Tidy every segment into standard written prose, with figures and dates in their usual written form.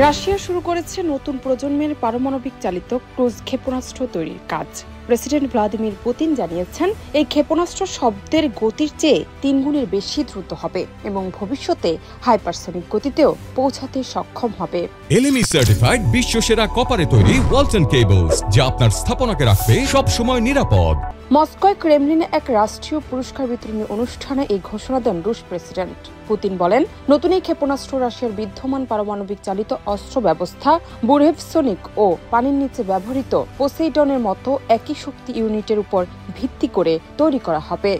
Russia শুরু করেছে নতুন প্রজন্মের পারমাণবিক চালিত ক্রুজ ক্ষেপণাস্ত্র তৈরির কাজ। প্রেসিডেন্ট ভ্লাদিমির পুতিন জানিয়েছেন, এই ক্ষেপণাস্ত্র শব্দের গতির চেয়ে ৩ গুণের বেশি দ্রুত হবে এবং ভবিষ্যতে হাইপারসনিক গতিতেও পৌঁছাতে সক্ষম হবে। এলএমই সার্টিফাইড বিশ্বসেরা কপারে তৈরি ওয়ালটন কেবলস, যা আপনার স্থাপনাকে রাখবে সব সময় নিরাপদ। মস্কোয় ক্রেমলিনে এক রাষ্ট্রীয় পুরস্কার বিতরণী অনুষ্ঠানে এই ঘোষণা দেন রুশ প্রেসিডেন্ট। পুতিন বলেন, নতুন এই ক্ষেপণাস্ত্র রাশিয়ার বিদ্যমান পারমাণবিক চালিত অস্ত্র ব্যবস্থা বুরেভসনিক ও পানির নিচে ব্যবহৃত পোসেইডনের মতো একই শক্তি ইউনিটের উপর ভিত্তি করে তৈরি করা হবে।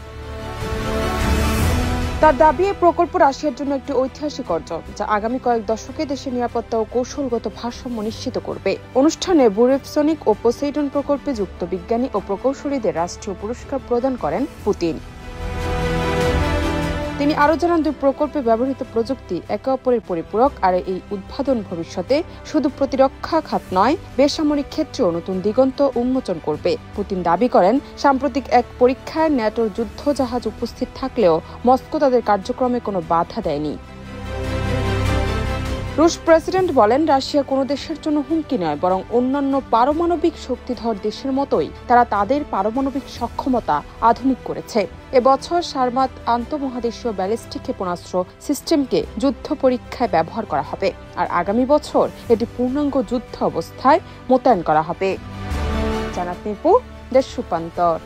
তার দাবি, এই প্রকল্প রাশিয়ার জন্য একটি ঐতিহাসিক অর্জন, যা আগামী কয়েক দশকে দেশের নিরাপত্তা ও কৌশলগত ভারসাম্য নিশ্চিত করবে। অনুষ্ঠানে বুরেভসনিক ও পোসেইডন প্রকল্পে যুক্ত বিজ্ঞানী ও প্রকৌশলীদের রাষ্ট্রীয় পুরস্কার প্রদান করেন পুতিন। তিনি আরও জানান, দুই প্রকল্পে ব্যবহৃত প্রযুক্তি একে অপরের পরিপূরক, আর এই উদ্ভাবন ভবিষ্যতে শুধু প্রতিরক্ষা খাত নয়, বেসামরিক ক্ষেত্রেও নতুন দিগন্ত উন্মোচন করবে। পুতিন দাবি করেন, সাম্প্রতিক এক পরীক্ষায় ন্যাটোর যুদ্ধজাহাজ উপস্থিত থাকলেও মস্কো তাদের কার্যক্রমে কোনো বাধা দেয়নি। রুশ প্রেসিডেন্ট বলেন, রাশিয়া কোনো দেশের জন্য হুমকি নয়, বরং অন্যান্য পারমাণবিক শক্তিধর দেশের মতোই তারা তাদের পারমাণবিক সক্ষমতা আধুনিক করেছে। এবছর সারমাত আন্তঃমহাদেশীয় ব্যালিস্টিক ক্ষেপণাস্ত্র সিস্টেমকে যুদ্ধ পরীক্ষায় ব্যবহার করা হবে, আর আগামী বছর এটি পূর্ণাঙ্গ যুদ্ধ অবস্থায় মোতায়েন করা হবে। জানাত নিপু, দেশ রূপান্তর।